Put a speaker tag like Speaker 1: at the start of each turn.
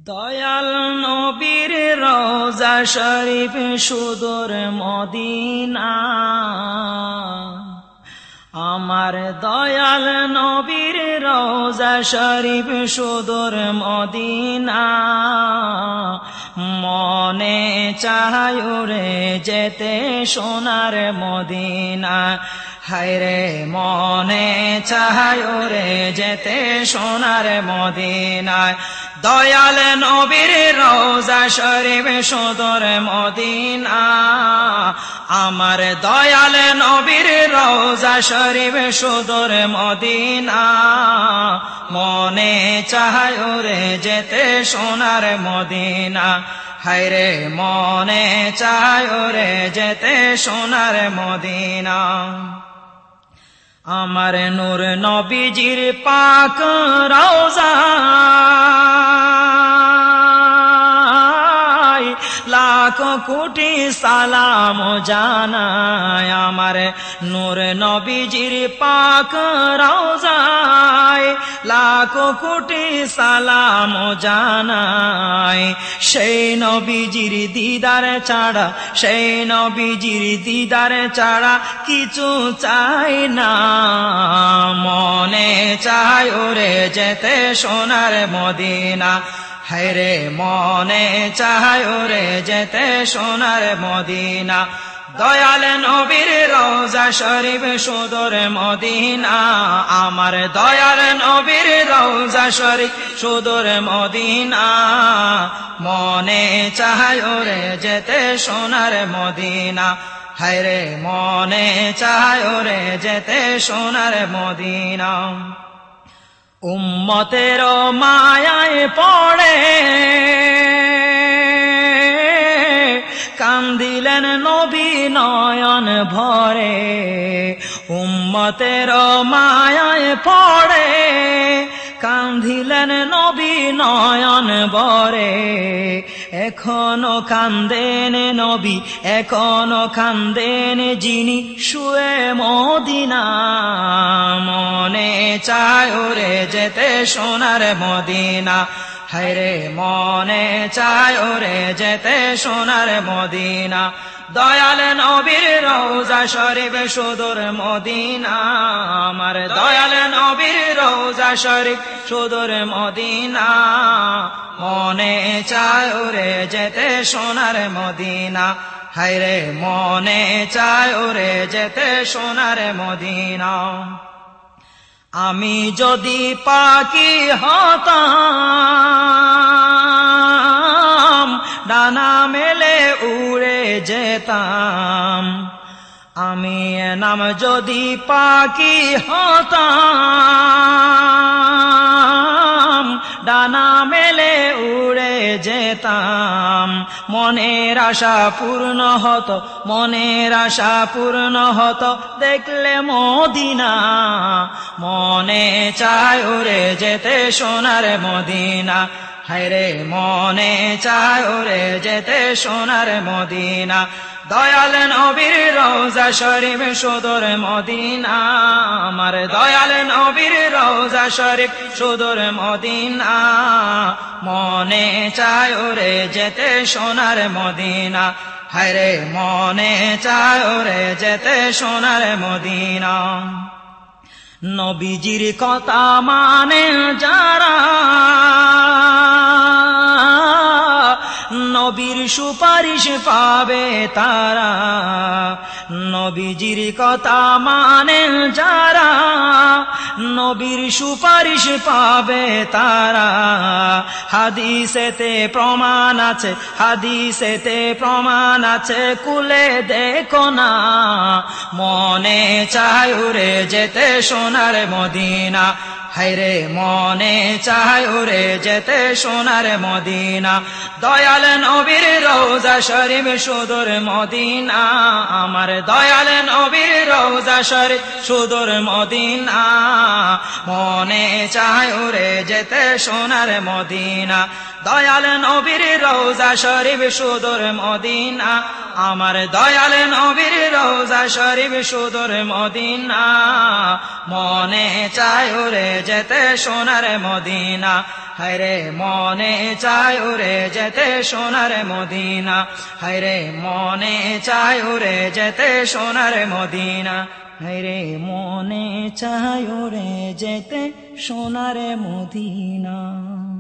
Speaker 1: দয়াল নবীর রওজা শরীফ সুদূর মদিনা, আমার দয়াল নবীর রওজা শরীফ সুদূর মদিনা। মনে চায় রে যেতে সোনার মদিনা, হায়রে মনে চায় রে যেতে সোনার মদিনায়। দয়াল নবীর রওজা শরীফ সুদূর মদিনা, আমার দয়াল নবীর রওজা শরীফ সুদূর মদিনা। মনে চায় রে যেতে সোনার মদিনা, হায়রে মনে চায় রে যেতে সোনার মদিনা। আমার নূর নবীজির পাক রওজা লাখো কোটি সালাম জানায়, আমার নূর নবীজির পাক রওজায় লাখো কোটি সালাম জানায়। সেই নবীজির দিদার ছাড়া, সেই নবীজির দিদার ছাড়া কিছু চাই না। মনে চায় রে যেতে সোনার মদিনা, হায়রে মনে চায় রে যেতে সোনার মদিনা। দয়াল নবীর রওজা শরীফ সুদূর মদিনা, আমার দয়াল নবীর রওজা শরীফ সুদূর মদিনা। মনে চায় রে যেতে সোনার মদিনা, হায়রে মনে চায় রে যেতে সোনার মদিনা। উম্মতের মায়ায় পড়ে কান্দিলেন নবী নয়ন ভরে, উম্মতের মায়ায় পড়ে কান্দিলেন নবী নয়ন ভরে। এখনো কান্দেন নবী, এখনো কান্দেন যিনি শুয়ে মদিনা। মনে চায় রে যেতে সোনার মদিনা, হায়রে মনে চায় রে যেতে সোনার মদিনা। দয়াল নবীর রওজা শরীফ সুদূর মদিনা, আমার দয়াল নবীর রওজা শরীফ সুদূর মদিনা। মনে চায় রে যেতে সোনার মদিনা, হায়রে মনে চায় রে যেতে সোনার মদিনা। আমি যদি পাখি হতাম ডানা মেলে উড়ে যেতাম, আমি নাম যদি পাখি হতাম ডানা মেলে উড়ে যেতাম। মনের আশা পূর্ণ হতো, মনের আশা পূর্ণ হতো দেখলে মদিনা। মনে চায় রে যেতে সোনার মদিনা, হায়রে মনে চায় রে যেতে সোনার মদিনা। দয়াল নবীর রওজা শরীফ সুদূর মদিনা, আমার দয়াল নবীর রওজা শরীফ সুদূর মদিনা। মনে চায় রে যেতে সোনার মদিনা, হায়রে মনে চায় রে যেতে সোনার মদিনা। নবীজির কথা মানে যারা নবীর সুপারিশ পাবে তারা, নবীজির কথা মানে যারা নবীর সুপারিশ পাবে তারা। হাদিসেতে প্রমাণ আছে, হাদিসেতে প্রমাণ আছে, কুলে দেখো না। মনে চায় রে যেতে সোনার মদিনা, হায়রে মনে চায় রে যেতে সোনার মদিনা। দয়াল নবীর রওজা শরীফ সুদূর মদিনা, আমার দয়াল নবীর রওজা শরীফ সুদূর মদিনা। মনে চায় রে যেতে সোনার মদিনা, দয়াল নবীর রওজা শরীফ সুদূর মদিনা, আমার দয়াল নবীর রওজা শরীফ সুদূর মদিনা। মনে চায় রে যেতে সোনার মদিনা হায়রে মনে চায় উড়ে যেতে সোনার মদিনা হায়রে মনে চায় উড়ে যেতে সোনার মদিনা হায়রে মনে চায় উড়ে যেতে সোনার মদিনা।